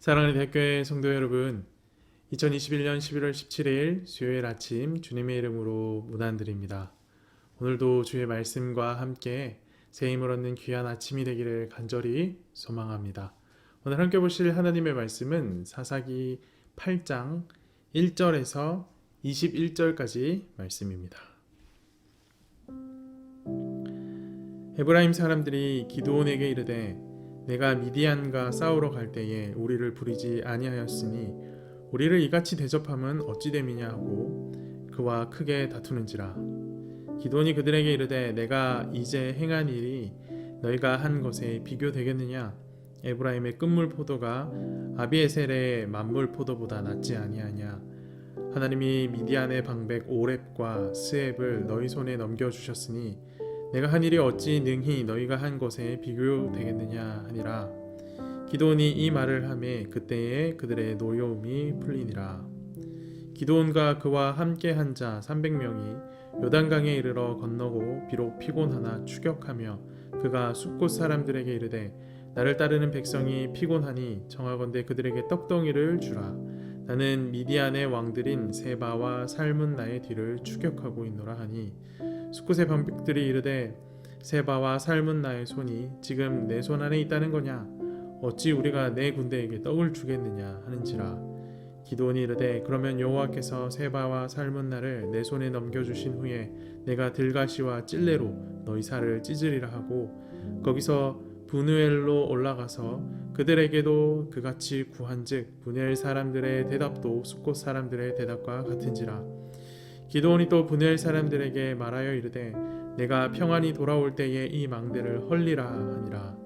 사랑하는 대학교의 성도 여러분, 2021년 11월 17일 수요일 아침 주님의 이름으로 문안드립니다. 오늘도 주의 말씀과 함께 새 힘을 얻는 귀한 아침이 되기를 간절히 소망합니다. 오늘 함께 보실 하나님의 말씀은 사사기 8장 1절에서 21절까지 말씀입니다. 에브라임 사람들이 기드온에게 이르되 내가 미디안과 싸우러 갈 때에 우리를 부리지 아니하였으니 우리를 이같이 대접함은 어찌 됨이냐 하고 그와 크게 다투는지라. 기드온이 그들에게 이르되 내가 이제 행한 일이 너희가 한 것에 비교되겠느냐? 에브라임의 끝물 포도가 아비에셀의 만물 포도보다 낫지 아니하냐? 하나님이 미디안의 방백 오렙과 스앱을 너희 손에 넘겨주셨으니 내가 한 일이 어찌 능히 너희가 한 것에 비교되겠느냐 하니라. 기드온이 이 말을 하매 그때에 그들의 노여움이 풀리니라. 기드온과 그와 함께 한 자 300명이 요단강에 이르러 건너고 비록 피곤하나 추격하며 그가 숫곳 사람들에게 이르되 나를 따르는 백성이 피곤하니 청하건대 그들에게 떡덩이를 주라. 나는 미디안의 왕들인 세바와 살문나의 뒤를 추격하고 있노라 하니 숫곳의 방백들이 이르되 세바와 살문나의 손이 지금 내 손 안에 있다는 거냐? 어찌 우리가 내 군대에게 떡을 주겠느냐 하는지라. 기드온이 이르되 그러면 여호와께서 세바와 살문나를 내 손에 넘겨주신 후에 내가 들가시와 찔레로 너희 살을 찢으리라 하고 거기서 분우엘로 올라가서 그들에게도 그같이 구한즉 분우엘 사람들의 대답도 숫곳 사람들의 대답과 같은지라. 기드온이 또 분우엘 사람들에게 말하여 이르되 내가 평안히 돌아올 때에 이 망대를 헐리라 하니라.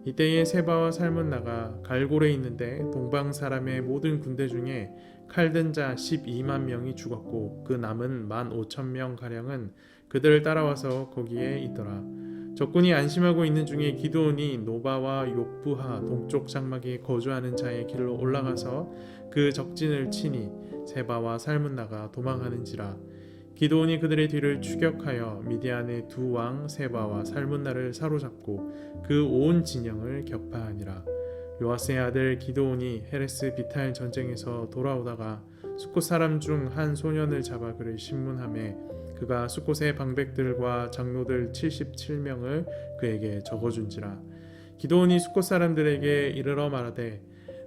이때에 세바와 살문나가 갈골에 있는데 동방 사람의 모든 군대 중에 칼든 자 12만 명이 죽었고 그 남은 15,000명 가량은 그들을 따라와서 거기에 있더라. 적군이 안심하고 있는 중에 기드온이 노바와 욕부하 동쪽 장막에 거주하는 자의 길로 올라가서 그 적진을 치니 세바와 살문나가 도망하는지라. 기드온이 그들의 뒤를 추격하여 미디안의 두 왕 세바와 살문나를 사로잡고 그 온 진영을 격파하니라. 요아스의 아들 기드온이 헤레스 비탈 전쟁에서 돌아오다가 숫곳 사람 중 한 소년을 잡아 그를 신문하매 그가 숫곳의 방백들과 장로들 77명을 그에게 적어준지라. 기드온이 숫곳 사람들에게 이르러 말하되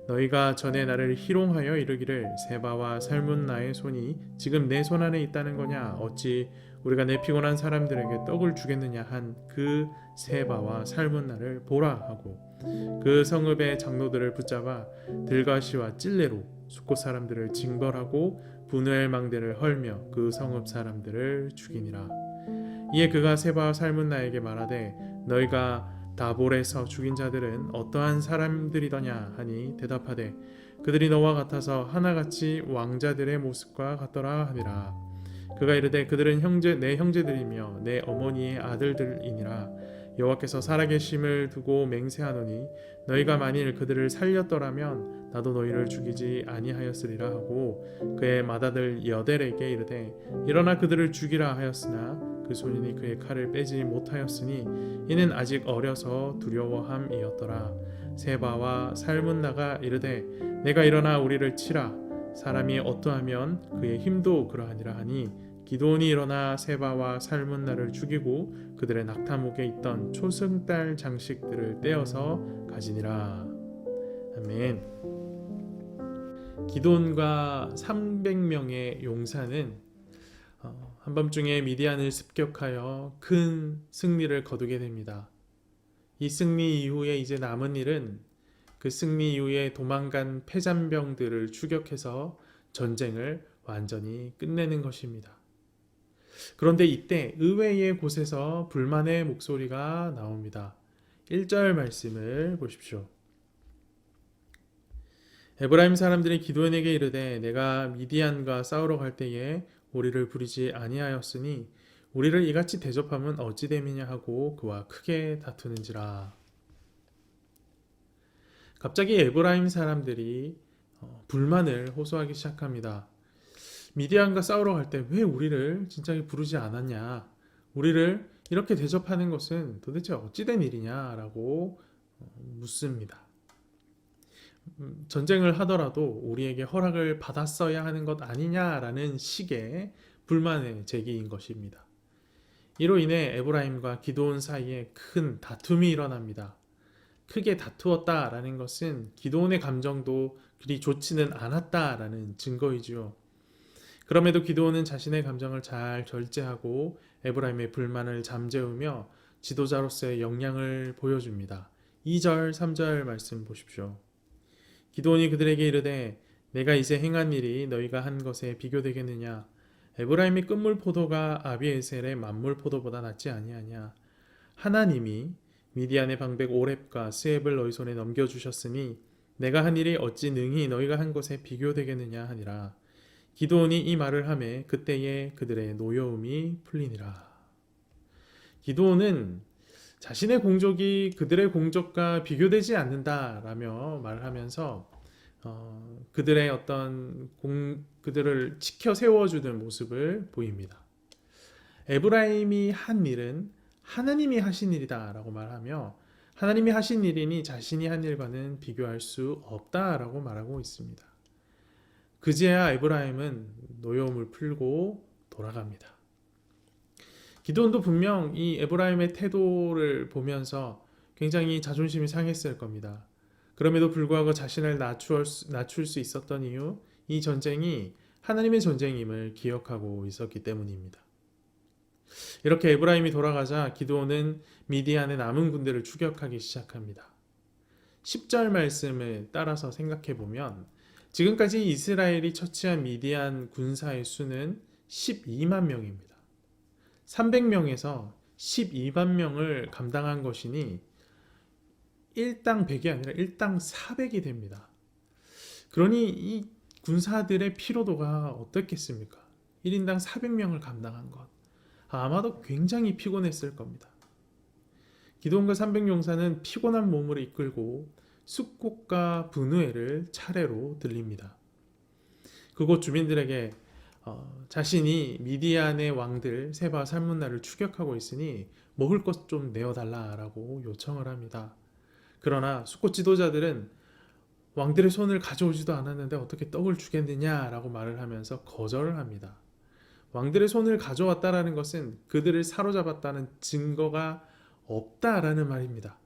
너희가 전에 나를 희롱하여 이르기를 세바와 살문나의 손이 지금 내 손 안에 있다는 거냐? 어찌 우리가 내 피곤한 사람들에게 떡을 주겠느냐 한 그 세바와 살문나를 보라 하고 그 성읍의 장로들을 붙잡아 들가시와 찔레로 숫곳 사람들을 징벌하고 분우엘 망대를 헐며 그 성읍 사람들을 죽이니라. 이에 그가 세바와 살문나에게 말하되 너희가 다볼에서 죽인 자들은 어떠한 사람들이더냐 하니 대답하되 그들이 너와 같아서 하나같이 왕자들의 모습과 같더라 하니라. 그가 이르되 그들은 내 형제들이며 내 어머니의 아들들이니라. 여호와께서 살아계심을 두고 맹세하노니 너희가 만일 그들을 살렸더라면 나도 너희를 죽이지 아니하였으리라 하고 그의 맏아들 여델에게 이르되 일어나 그들을 죽이라 하였으나 그 소년이 그의 칼을 빼지 못하였으니 이는 아직 어려서 두려워함이었더라. 세바와 살문나가 이르되 내가 일어나 우리를 치라. 사람이 어떠하면 그의 힘도 그러하니라 하니 기드온이 일어나 세바와 살문나를 죽이고 그들의 낙타목에 있던 초승달 장식들을 떼어서 가지니라. 아멘. 기드온과 300명의 용사는 한밤중에 미디안을 습격하여 큰 승리를 거두게 됩니다. 이 승리 이후에 이제 남은 일은 그 승리 이후에 도망간 패잔병들을 추격해서 전쟁을 완전히 끝내는 것입니다. 그런데 이때 의외의 곳에서 불만의 목소리가 나옵니다. 1절 말씀을 보십시오. 에브라임 사람들이 기드온에게 이르되 내가 미디안과 싸우러 갈 때에 우리를 부리지 아니하였으니 우리를 이같이 대접하면 어찌 됨이냐 하고 그와 크게 다투는지라. 갑자기 에브라임 사람들이 불만을 호소하기 시작합니다. 미디안과 싸우러 갈 때 왜 우리를 진작에 부르지 않았냐? 우리를 이렇게 대접하는 것은 도대체 어찌된 일이냐라고 묻습니다. 전쟁을 하더라도 우리에게 허락을 받았어야 하는 것 아니냐라는 식의 불만의 제기인 것입니다. 이로 인해 에브라임과 기드온 사이에 큰 다툼이 일어납니다. 크게 다투었다라는 것은 기드온의 감정도 그리 좋지는 않았다라는 증거이지요. 그럼에도 기드온은 자신의 감정을 잘 절제하고 에브라임의 불만을 잠재우며 지도자로서의 역량을 보여줍니다. 2절, 3절 말씀 보십시오. 기드온이 그들에게 이르되 내가 이제 행한 일이 너희가 한 것에 비교되겠느냐? 에브라임의 끝물 포도가 아비에셀의 만물 포도보다 낫지 아니하냐? 하나님이 미디안의 방백 오렙과 스앱을 너희 손에 넘겨주셨으니 내가 한 일이 어찌 능히 너희가 한 것에 비교되겠느냐 하니라. 기드온이 이 말을 하매 그때에 그들의 노여움이 풀리니라. 기드온은 자신의 공적이 그들의 공적과 비교되지 않는다라며 말을 하면서 그들의 그들을 지켜 세워주는 모습을 보입니다. 에브라임이 한 일은 하나님이 하신 일이다라고 말하며 하나님이 하신 일이니 자신이 한 일과는 비교할 수 없다라고 말하고 있습니다. 그제야 에브라임은 노여움을 풀고 돌아갑니다. 기드온도 분명 이 에브라임의 태도를 보면서 굉장히 자존심이 상했을 겁니다. 그럼에도 불구하고 자신을 낮출 수 있었던 이유, 이 전쟁이 하나님의 전쟁임을 기억하고 있었기 때문입니다. 이렇게 에브라임이 돌아가자 기드온은 미디안의 남은 군대를 추격하기 시작합니다. 10절 말씀을 따라서 생각해 보면 지금까지 이스라엘이 처치한 미디안 군사의 수는 12만 명입니다. 300명에서 12만 명을 감당한 것이니 1당 100이 아니라 1당 400이 됩니다. 그러니 이 군사들의 피로도가 어떻겠습니까? 1인당 400명을 감당한 것. 아마도 굉장히 피곤했을 겁니다. 기드온과 300용사는 피곤한 몸을 이끌고 숫곳과 브누엘을 차례로 들립니다. 그곳 주민들에게 자신이 미디안의 왕들 세바와 살문나를 추격하고 있으니 먹을 것 좀 내어달라라고 요청을 합니다. 그러나 숫곳 지도자들은 왕들의 손을 가져오지도 않았는데 어떻게 떡을 주겠느냐라고 말을 하면서 거절을 합니다. 왕들의 손을 가져왔다라는 것은 그들을 사로잡았다는 증거가 없다라는 말입니다.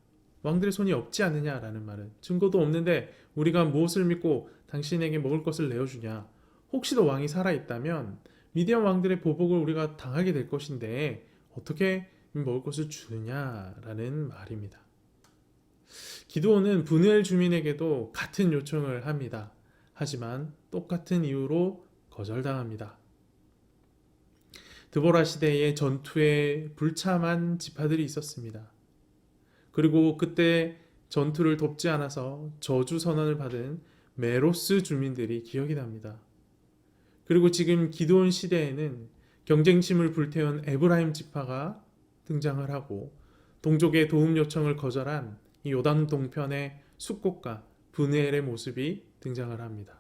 왕들의 손이 없지 않느냐라는 말은 증거도 없는데 우리가 무엇을 믿고 당신에게 먹을 것을 내어주냐. 혹시도 왕이 살아있다면 미디안 왕들의 보복을 우리가 당하게 될 것인데 어떻게 먹을 것을 주느냐라는 말입니다. 기드온은 브누엘 주민에게도 같은 요청을 합니다. 하지만 똑같은 이유로 거절당합니다. 드보라 시대의 전투에 불참한 지파들이 있었습니다. 그리고 그때 전투를 돕지 않아서 저주 선언을 받은 메로스 주민들이 기억이 납니다. 그리고 지금 기드온 시대에는 경쟁심을 불태운 에브라임 지파가 등장을 하고 동족의 도움 요청을 거절한 이 요단 동편의 숫곳과 브누엘의 모습이 등장을 합니다.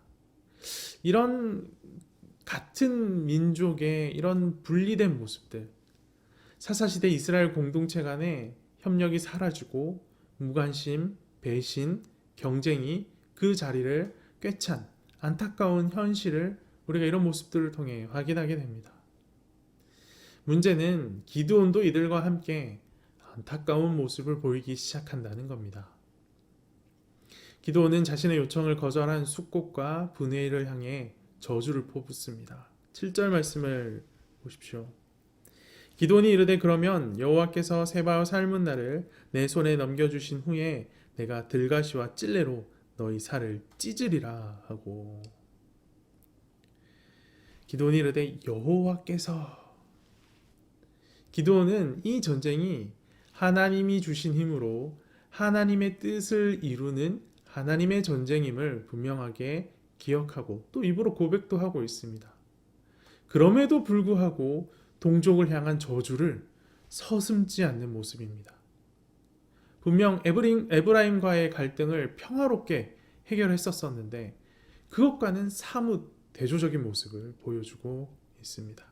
이런 같은 민족의 이런 분리된 모습들, 사사시대 이스라엘 공동체 간의 협력이 사라지고 무관심, 배신, 경쟁이 그 자리를 꿰찬 안타까운 현실을 우리가 이런 모습들을 통해 확인하게 됩니다. 문제는 기드온도 이들과 함께 안타까운 모습을 보이기 시작한다는 겁니다. 기드온은 자신의 요청을 거절한 숫곳과 브누엘을 향해 저주를 퍼붓습니다. 7절 말씀을 보십시오. 기드온이 이르되 그러면 여호와께서 세바와 살문나를 내 손에 넘겨주신 후에 내가 들가시와 찔레로 너희 살을 찢으리라 하고. 기드온이 이르되 여호와께서. 기드온은 이 전쟁이 하나님이 주신 힘으로 하나님의 뜻을 이루는 하나님의 전쟁임을 분명하게 기억하고 또 입으로 고백도 하고 있습니다. 그럼에도 불구하고 동족을 향한 저주를 서슴지 않는 모습입니다. 분명 에브라임과의 갈등을 평화롭게 해결했었는데 그것과는 사뭇 대조적인 모습을 보여주고 있습니다.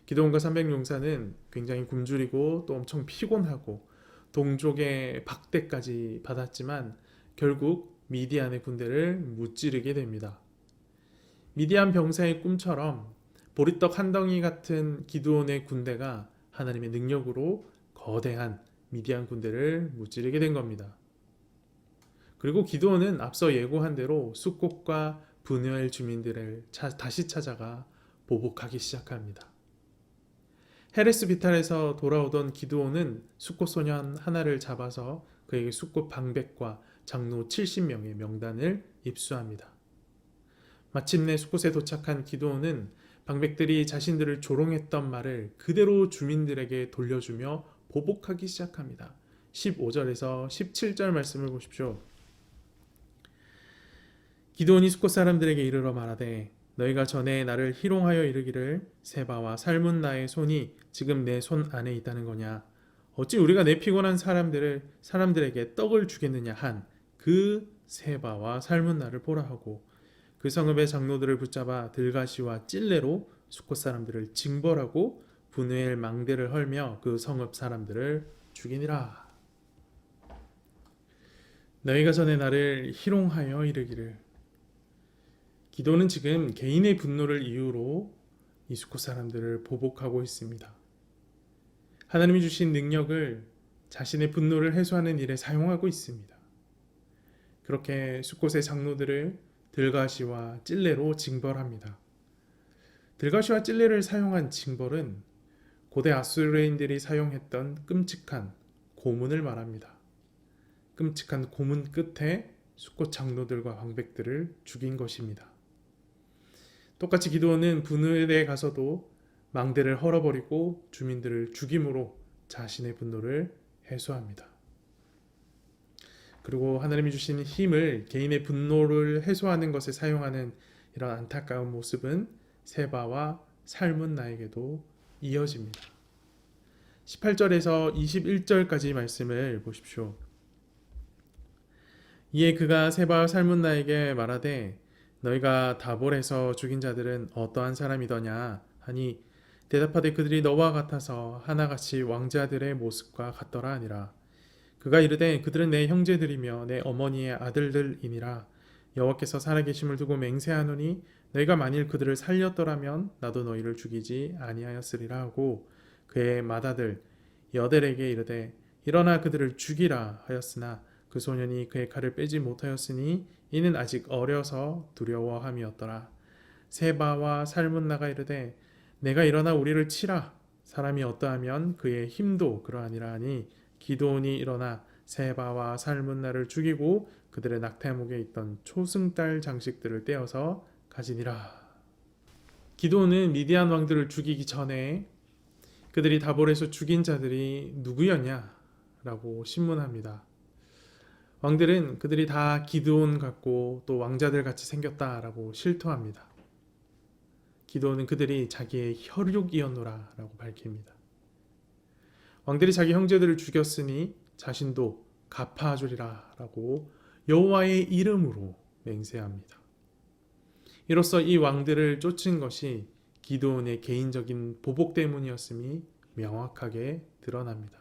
기드온과 300용사는 굉장히 굶주리고 또 엄청 피곤하고 동족의 박대까지 받았지만 결국 미디안의 군대를 무찌르게 됩니다. 미디안 병사의 꿈처럼 보리떡 한 덩이 같은 기드온의 군대가 하나님의 능력으로 거대한 미디안 군대를 무찌르게 된 겁니다. 그리고 기드온은 앞서 예고한 대로 숫곳과 브누엘 주민들을 다시 찾아가 보복하기 시작합니다. 헤레스 비탈에서 돌아오던 기드온은 숫곳 소년 하나를 잡아서 그에게 숫곳 방백과 장로 70명의 명단을 입수합니다. 마침내 숫곳에 도착한 기드온은 방백들이 자신들을 조롱했던 말을 그대로 주민들에게 돌려주며 보복하기 시작합니다. 15절에서 17절 말씀을 보십시오. 기드온이 숫곳 사람들에게 이르러 말하되 너희가 전에 나를 희롱하여 이르기를 세바와 살문나의 손이 지금 내 손 안에 있다는 거냐. 어찌 우리가 내 피곤한 사람들에게 떡을 주겠느냐 한 그 세바와 살문나를 보라 하고 그 성읍의 장로들을 붙잡아 들가시와 찔레로 숫곳 사람들을 징벌하고 분회의 망대를 헐며 그 성읍 사람들을 죽이니라. 너희가 전에 나를 희롱하여 이르기를. 기도는 지금 개인의 분노를 이유로 이 숫곳 사람들을 보복하고 있습니다. 하나님이 주신 능력을 자신의 분노를 해소하는 일에 사용하고 있습니다. 그렇게 숫곳의 장로들을 들가시와 찔레로 징벌합니다. 들가시와 찔레를 사용한 징벌은 고대 아수르인들이 사용했던 끔찍한 고문을 말합니다. 끔찍한 고문 끝에 숫곳 장로들과 방백들을 죽인 것입니다. 똑같이 기드온은 분회에 가서도 망대를 헐어버리고 주민들을 죽임으로 자신의 분노를 해소합니다. 그리고 하나님이 주신 힘을 개인의 분노를 해소하는 것에 사용하는 이런 안타까운 모습은 세바와 살문나에게도 이어집니다. 18절에서 21절까지 말씀을 보십시오. 이에 그가 세바와 살문나에게 말하되 너희가 다볼에서 죽인 자들은 어떠한 사람이더냐 하니 대답하되 그들이 너와 같아서 하나같이 왕자들의 모습과 같더라 하니라. 그가 이르되 그들은 내 형제들이며 내 어머니의 아들들이니라. 여호와께서 살아계심을 두고 맹세하노니 너희가 만일 그들을 살렸더라면 나도 너희를 죽이지 아니하였으리라 하고 그의 맏아들 여델에게 이르되 일어나 그들을 죽이라 하였으나 그 소년이 그의 칼을 빼지 못하였으니 이는 아직 어려서 두려워함이었더라. 세바와 살문나가 이르되 내가 일어나 우리를 치라. 사람이 어떠하면 그의 힘도 그러하니라 하니 기드온이 일어나 세바와 살문나를 죽이고 그들의 낙타목에 있던 초승달 장식들을 떼어서 가지니라. 기드온은 미디안 왕들을 죽이기 전에 그들이 다볼에서 죽인 자들이 누구였냐라고 신문합니다. 왕들은 그들이 다 기드온 같고 또 왕자들 같이 생겼다라고 실토합니다. 기드온은 그들이 자기의 혈육이었노라 라고 밝힙니다. 왕들이 자기 형제들을 죽였으니 자신도 갚아주리라 라고 여호와의 이름으로 맹세합니다. 이로써 이 왕들을 쫓은 것이 기드온의 개인적인 보복 때문이었음이 명확하게 드러납니다.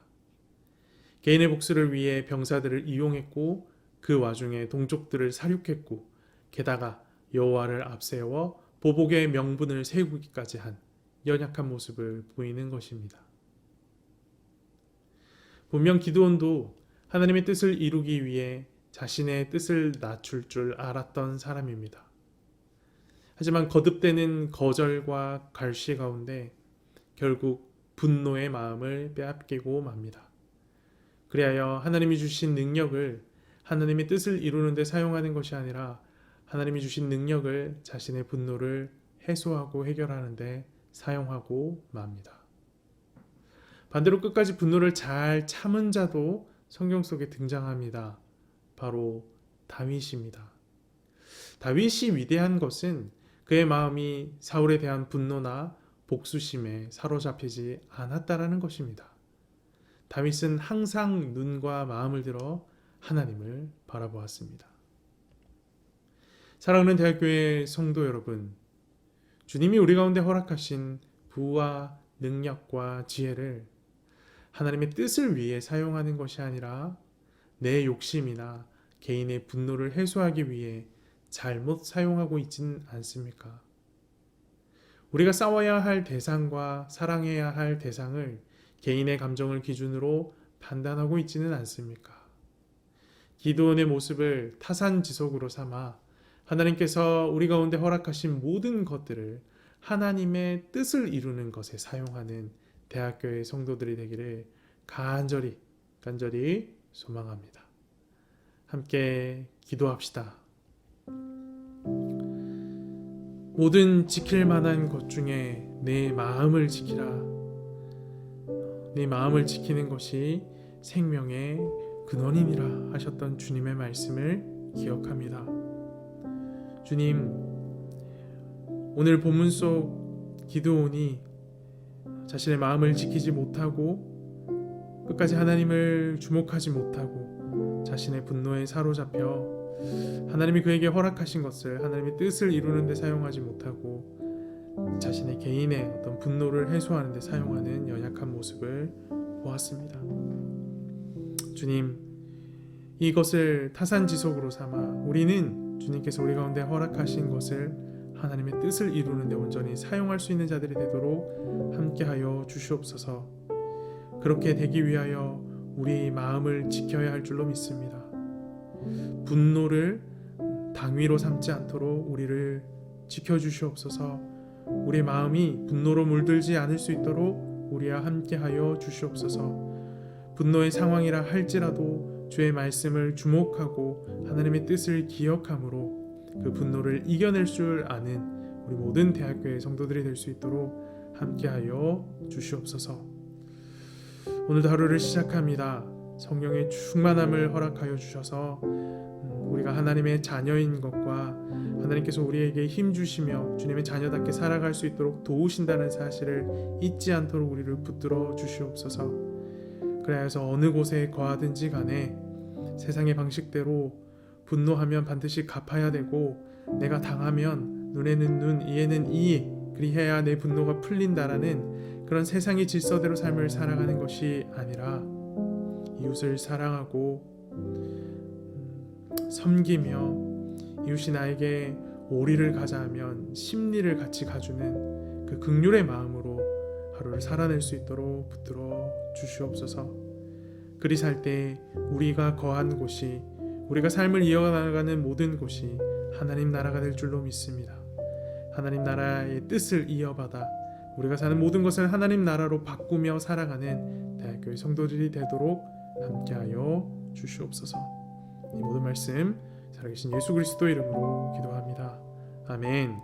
개인의 복수를 위해 병사들을 이용했고 그 와중에 동족들을 살육했고 게다가 여호와를 앞세워 보복의 명분을 세우기까지 한 연약한 모습을 보이는 것입니다. 분명 기드온도 하나님의 뜻을 이루기 위해 자신의 뜻을 낮출 줄 알았던 사람입니다. 하지만 거듭되는 거절과 갈시 가운데 결국 분노의 마음을 빼앗기고 맙니다. 그리하여 하나님이 주신 능력을 하나님의 뜻을 이루는 데 사용하는 것이 아니라 하나님이 주신 능력을 자신의 분노를 해소하고 해결하는 데 사용하고 맙니다. 반대로 끝까지 분노를 잘 참은 자도 성경 속에 등장합니다. 바로 다윗입니다. 다윗이 위대한 것은 그의 마음이 사울에 대한 분노나 복수심에 사로잡히지 않았다라는 것입니다. 다윗은 항상 눈과 마음을 들어 하나님을 바라보았습니다. 사랑하는 대학교의 성도 여러분, 주님이 우리 가운데 허락하신 부와 능력과 지혜를 하나님의 뜻을 위해 사용하는 것이 아니라 내 욕심이나 개인의 분노를 해소하기 위해 잘못 사용하고 있지는 않습니까? 우리가 싸워야 할 대상과 사랑해야 할 대상을 개인의 감정을 기준으로 판단하고 있지는 않습니까? 기드온의 모습을 타산지석으로 삼아 하나님께서 우리 가운데 허락하신 모든 것들을 하나님의 뜻을 이루는 것에 사용하는 대학교의 성도들이 되기를 간절히 소망합니다. 함께 기도합시다. 모든 지킬 만한 것 중에 내 마음을 지키라. 내 마음을 지키는 것이 생명의 근원이니라 하셨던 주님의 말씀을 기억합니다. 주님, 오늘 본문 속 기드온이 자신의 마음을 지키지 못하고 끝까지 하나님을 주목하지 못하고 자신의 분노에 사로잡혀 하나님이 그에게 허락하신 것을 하나님의 뜻을 이루는 데 사용하지 못하고 자신의 개인의 어떤 분노를 해소하는 데 사용하는 연약한 모습을 보았습니다. 주님, 이것을 타산지석으로 삼아 우리는 주님께서 우리 가운데 허락하신 것을 하나님의 뜻을 이루는 데 온전히 사용할 수 있는 자들이 되도록 함께하여 주시옵소서. 그렇게 되기 위하여 우리 마음을 지켜야 할 줄로 믿습니다. 분노를 당위로 삼지 않도록 우리를 지켜주시옵소서. 우리 마음이 분노로 물들지 않을 수 있도록 우리와 함께하여 주시옵소서. 분노의 상황이라 할지라도 주의 말씀을 주목하고 하나님의 뜻을 기억함으로 그 분노를 이겨낼 줄 아는 우리 모든 대학교의 성도들이 될 수 있도록 함께하여 주시옵소서. 오늘도 하루를 시작합니다. 성령의 충만함을 허락하여 주셔서 우리가 하나님의 자녀인 것과 하나님께서 우리에게 힘 주시며 주님의 자녀답게 살아갈 수 있도록 도우신다는 사실을 잊지 않도록 우리를 붙들어 주시옵소서. 그래서 어느 곳에 거하든지 간에 세상의 방식대로 분노하면 반드시 갚아야 되고 내가 당하면 눈에는 눈, 이에는 이, 그리해야 내 분노가 풀린다라는 그런 세상의 질서대로 삶을 살아가는 것이 아니라 이웃을 사랑하고 섬기며 이웃이 나에게 오리를 가자 하면 십리를 같이 가주는 그 긍휼의 마음으로 하루를 살아낼 수 있도록 붙들어 주시옵소서. 그리 살 때 우리가 거한 곳이, 우리가 삶을 이어나가는 모든 곳이 하나님 나라가 될 줄로 믿습니다. 하나님 나라의 뜻을 이어받아 우리가 사는 모든 것을 하나님 나라로 바꾸며 살아가는 대학교의 성도들이 되도록 함께하여 주시옵소서. 이 모든 말씀 살아계신 예수 그리스도 이름으로 기도합니다. 아멘.